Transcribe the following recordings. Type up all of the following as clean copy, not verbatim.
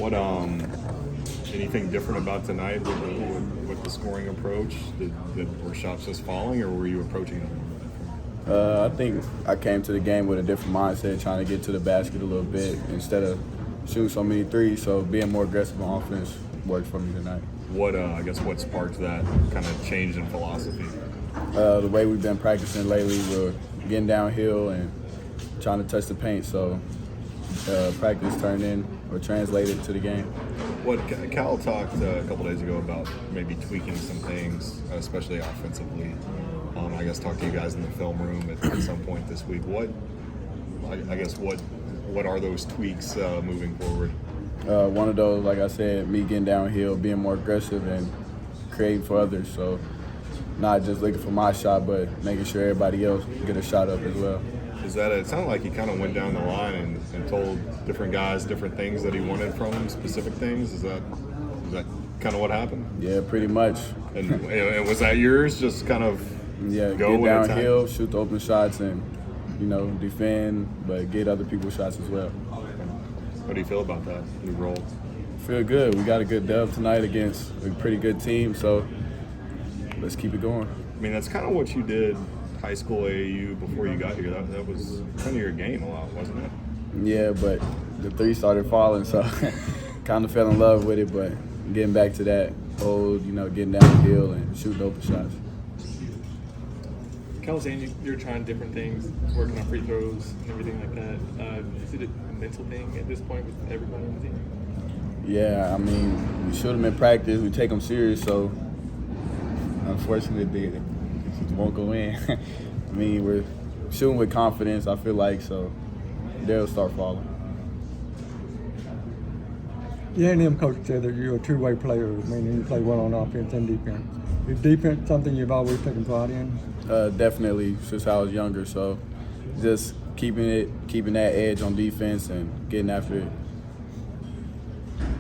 What anything different about tonight with the scoring approach? Were shots just falling, or were you approaching them? I think I came to the game with a different mindset, trying to get to the basket a little bit instead of shooting so many threes. So being more aggressive on offense worked for me tonight. What sparked that kind of change in philosophy? The way we've been practicing lately, we're getting downhill and trying to touch the paint. So practice turned in or translated to the game. What Cal talked a couple days ago about maybe tweaking some things, especially offensively. I guess talk to you guys in the film room at some point this week. What are those tweaks moving forward? One of those, like I said, me getting downhill, being more aggressive and creating for others. So not just looking for my shot, but making sure everybody else get a shot up as well. It sounded like he kind of went down the line and told different guys different things that he wanted from them, specific things. Is that kind of what happened? Yeah, pretty much. And was that yours? Just kind of get downhill, shoot the open shots, and defend, but get other people's shots as well. How do you feel about that new role? Feel good. We got a good dub tonight against a pretty good team, so let's keep it going. I mean, that's kind of what you did high school AAU before you got here. That was kind of your game a lot, wasn't it? Yeah, but the three started falling, so kind of fell in love with it, but getting back to that old, getting downhill and shooting open shots. Cal was saying you're trying different things, working on free throws and everything like that. Is it a mental thing at this point with everyone on the team? Yeah, I mean, we shoot them in practice. We take them serious, so unfortunately, it just won't go in. I mean, we're shooting with confidence, I feel like, so they'll start falling. The A&M coach said that you're a two-way player, meaning you play well on offense and defense. Is defense something you've always taken pride in? Definitely, since I was younger. So just keeping that edge on defense and getting after it.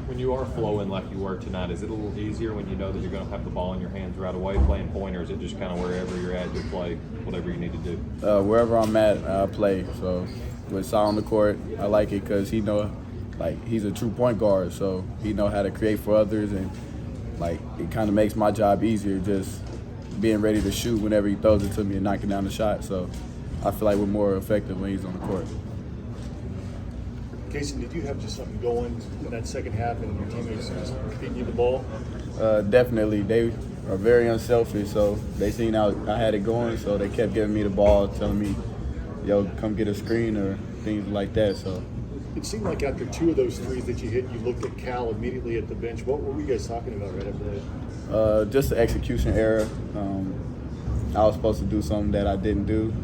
When you are flowing like you were tonight, is it a little easier when you know that you're going to have the ball in your hands right away playing point, or is it just kind of wherever you're at, you play whatever you need to do? Wherever I'm at, I play. So with Sai on the court, I like it because he's a true point guard, so he know how to create for others, and it kind of makes my job easier just being ready to shoot whenever he throws it to me and knocking down the shot. So I feel like we're more effective when he's on the court. Casey, did you have just something going in that second half and your teammates just feeding you the ball? Definitely. They are very unselfish, so they seen I had it going, so they kept giving me the ball, telling me, yo, come get a screen or things like that. So It seemed like after two of those threes that you hit, you looked at Cal immediately at the bench. What were you guys talking about right after that? Just an execution error. I was supposed to do something that I didn't do.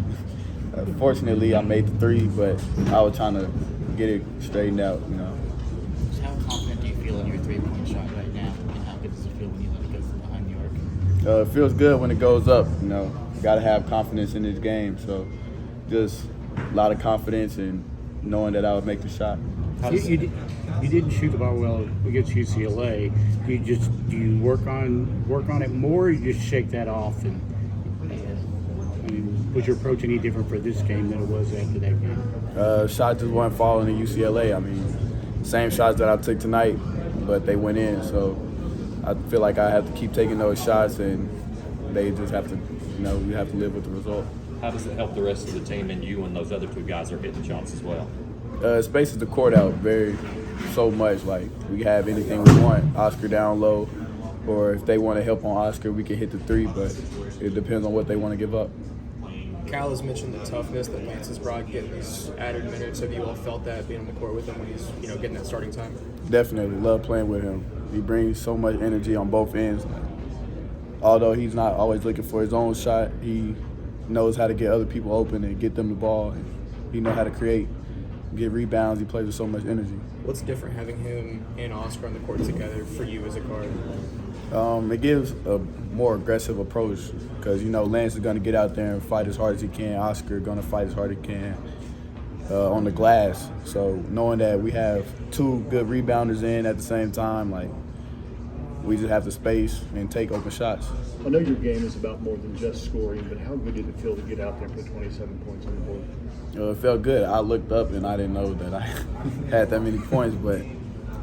Fortunately, I made the three, but I was trying to get it straightened out, So how confident do you feel in your three-point shot right now, and how good does it feel when you let it go from behind the arc? It feels good when it goes up, Got to have confidence in this game, so just a lot of confidence and knowing that I would make the shot. You didn't shoot the ball well against UCLA. Do you work on it more, or you just shake that off? And was your approach any different for this game than it was after that game? Shots just weren't falling in UCLA. I mean, same shots that I took tonight, but they went in. So I feel like I have to keep taking those shots, and they just have to, we have to live with the result. How does it help the rest of the team and you when those other two guys are hitting shots as well? It spaces the court out so much. Like, we have anything we want. Oscar down low, or if they want to help on Oscar, we can hit the three, but it depends on what they want to give up. Cal has mentioned the toughness that Lance has brought, getting these added minutes. Have you all felt that being on the court with him when he's getting that starting time? Definitely. Love playing with him. He brings so much energy on both ends. Although he's not always looking for his own shot, he knows how to get other people open and get them the ball. He knows how to create, get rebounds. He plays with so much energy. What's different having him and Oscar on the court together for you as a guard? It gives a more aggressive approach because, Lance is going to get out there and fight as hard as he can. Oscar is going to fight as hard as he can on the glass. So knowing that we have two good rebounders in at the same time, we just have to space and take open shots. I know your game is about more than just scoring, but how good did it feel to get out there and put 27 points on the board? It felt good. I looked up and I didn't know that I had that many points, but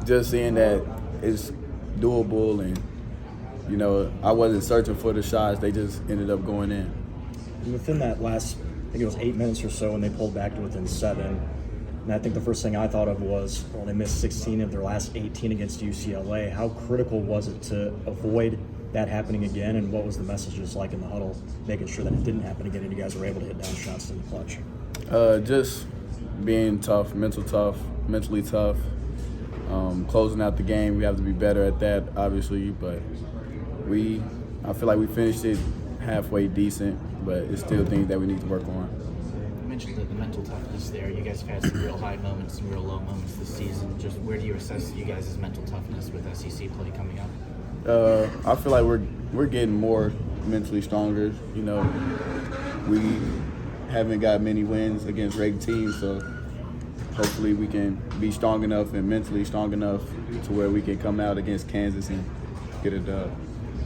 just seeing that it's doable, and you know, I wasn't searching for the shots; they just ended up going in. And within that last, I think it was 8 minutes or so, when they pulled back to within 7. And I think the first thing I thought of was, well, they missed 16 of their last 18 against UCLA. How critical was it to avoid that happening again, and what was the messages like in the huddle, making sure that it didn't happen again and you guys were able to hit down shots in the clutch? Just being tough, mentally tough. Closing out the game, we have to be better at that, obviously, but I feel like we finished it halfway decent, but it's still things that we need to work on. You mentioned the mental toughness there. You guys have had some real high moments, some real low moments this season. Just where do you assess you guys' mental toughness with SEC play coming up? I feel like we're getting more mentally stronger. You know, we haven't got many wins against ranked teams, so hopefully we can be strong enough and mentally strong enough to where we can come out against Kansas and get a dub.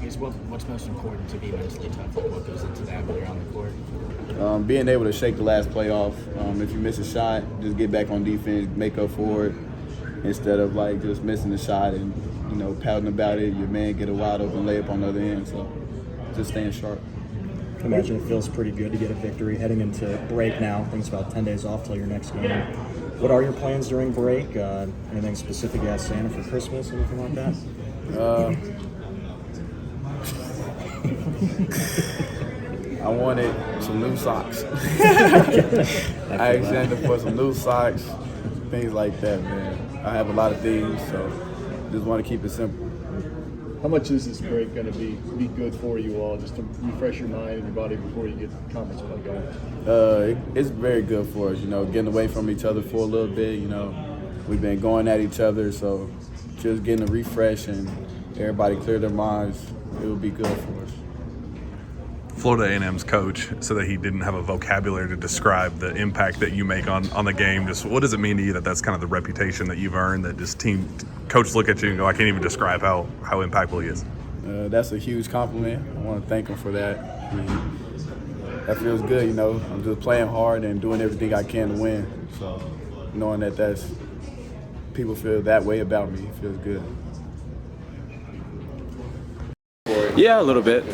I guess what's most important to be mentally tough? Like what goes into that when you're on the court? Being able to shake the last play off. If you miss a shot, just get back on defense, make up for it, instead of like just missing the shot and, you know, pouting about it. Your man get a wide open layup on the other end. So just staying sharp. I imagine it feels pretty good to get a victory heading into break now. I think it's about 10 days off till your next game. What are your plans during break? Anything specific you ask Santa for Christmas, anything like that? I wanted some new socks. I asked Santa for some new socks, things like that, man. I have a lot of things, so just want to keep it simple. How much is this break going to be good for you all, just to refresh your mind and your body before you get conference play going? It's very good for us, you know, getting away from each other for a little bit. You know, we've been going at each other, so just getting a refresh and everybody clear their minds, it will be good for us. Florida A&M's coach said that he didn't have a vocabulary to describe the impact that you make on the game. Just what does it mean to you that that's kind of the reputation that you've earned, that just coaches look at you and go, I can't even describe how impactful he is? That's a huge compliment. I want to thank him for that. That feels good, you know. I'm just playing hard and doing everything I can to win. So knowing that people feel that way about me, it feels good. Yeah, a little bit.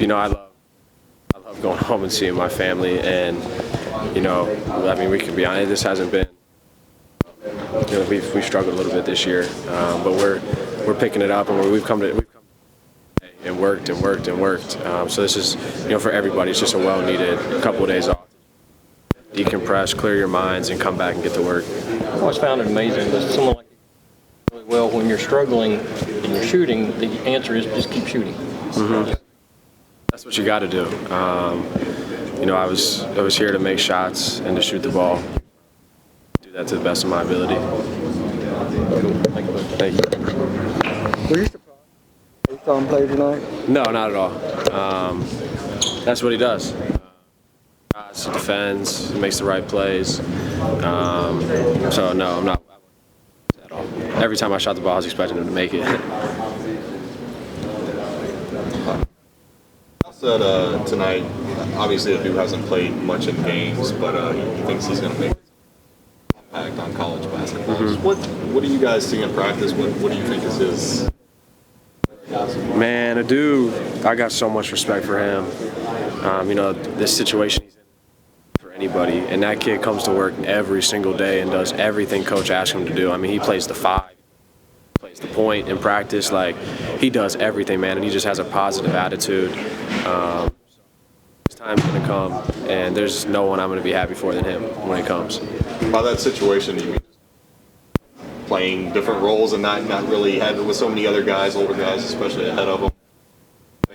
You know, I love going home and seeing my family, and you know, I mean, we can be honest. This hasn't been. You know, we've struggled a little bit this year, but we're picking it up, and we've come and worked. So this is, you know, for everybody, it's just a well-needed couple of days off. Decompress, clear your minds, and come back and get to work. I always found it amazing that someone like you really well, when you're struggling and you're shooting, the answer is just keep shooting. Mm-hmm. That's what you got to do. You know, I was here to make shots and to shoot the ball. Do that to the best of my ability. Thank you. Were you surprised you saw him play tonight? No, not at all. That's what he does. He defends, he makes the right plays. So no, I'm not at all. Every time I shot the ball, I was expecting him to make it. Said tonight, obviously the dude hasn't played much in games, but he thinks he's going to make an impact on college basketball. Mm-hmm. What do you guys see in practice? What do you think is his? Man, a dude, I got so much respect for him. You know, this situation he's in for anybody, and that kid comes to work every single day and does everything coach asks him to do. I mean, he plays the 5. Plays the point in practice, like he does everything, man, and he just has a positive attitude. His time's gonna come, and there's no one I'm gonna be happy for than him when it comes. By that situation, you mean playing different roles and not really having with so many other guys, older guys, especially ahead of him,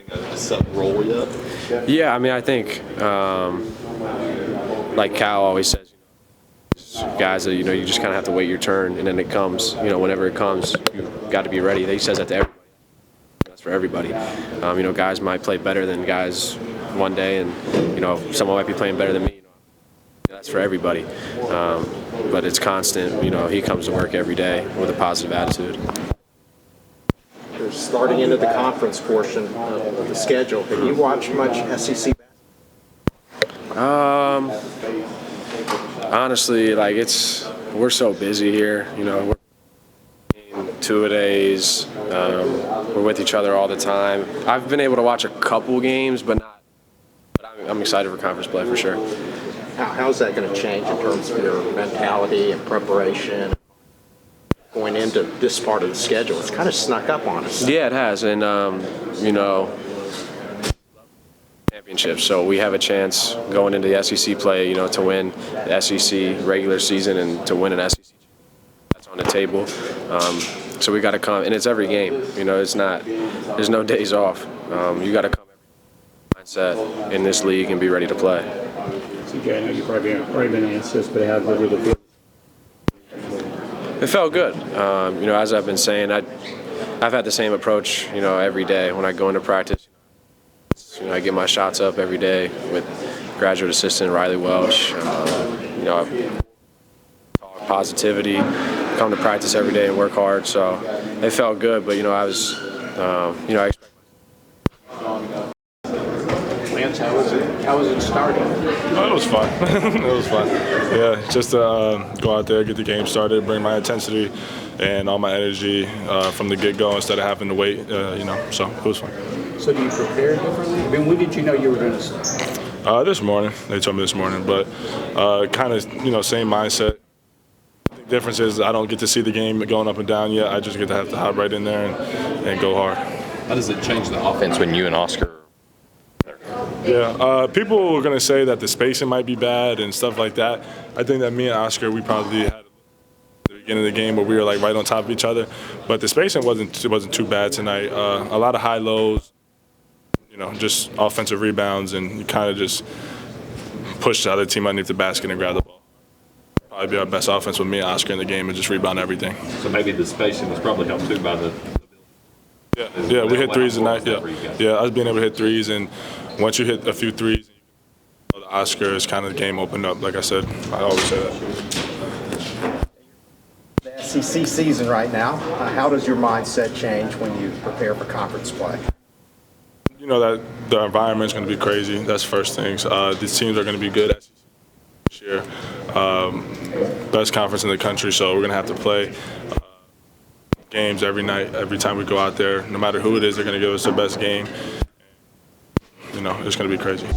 a set role yet? Yeah, I mean, I think like Cal always says, guys that, you know, you just kind of have to wait your turn, and then it comes, you know, whenever it comes, you've got to be ready. He says that to everybody. That's for everybody. You know, guys might play better than guys one day, and, you know, someone might be playing better than me. You know, that's for everybody. But it's constant. You know, he comes to work every day with a positive attitude. You're starting into the conference portion of the schedule. Have you watched much SEC basketball? Honestly, like we're so busy here, you know. two-a-days. We're with each other all the time. I've been able to watch a couple games, but not. But I'm excited for conference play for sure. How's that going to change in terms of your mentality and preparation going into this part of the schedule? It's kind of snuck up on us. Yeah, it has, and championship. So we have a chance going into the SEC play, to win the SEC regular season and to win an SEC. That's on the table. So we got to come, and it's every game. It's not. There's no days off. You got to come every mindset in this league and be ready to play. CJ, I know you've already been asked this, but how good did it feel? It felt good. As I've been saying, I've had the same approach, every day when I go into practice. I get my shots up every day with graduate assistant Riley Welsh. Positivity, come to practice every day and work hard. So it felt good, but I was, I expect. Lance, how was it starting? Oh, it was fun. It was fun. Yeah, just go out there, get the game started, bring my intensity and all my energy from the get-go instead of having to wait. So it was fun. So do you prepare differently? I mean, when did you know you were going to start? This morning. They told me this morning, but kind of same mindset. The difference is I don't get to see the game going up and down yet. I just get to have to hop right in there and go hard. How does it change the offense when you and Oscar? Yeah, people are going to say that the spacing might be bad and stuff like that. I think that me and Oscar, we probably had at the beginning of the game where we were like right on top of each other, but the spacing wasn't too bad tonight. A lot of high lows, just offensive rebounds, and you kind of just push the other team underneath the basket and grab the ball. Probably be our best offense with me and Oscar in the game and just rebound everything. So maybe the spacing was probably helped too by the. Yeah, we hit threes tonight. Yeah, I was being able to hit threes, and once you hit a few threes, the Oscar is kind of the game opened up. Like I said, I always say that. The SEC season right now, how does your mindset change when you prepare for conference play? That the environment's going to be crazy. That's first things. These teams are going to be good this year. Best conference in the country, so we're going to have to play games every night, every time we go out there. No matter who it is, they're going to give us the best game. It's going to be crazy.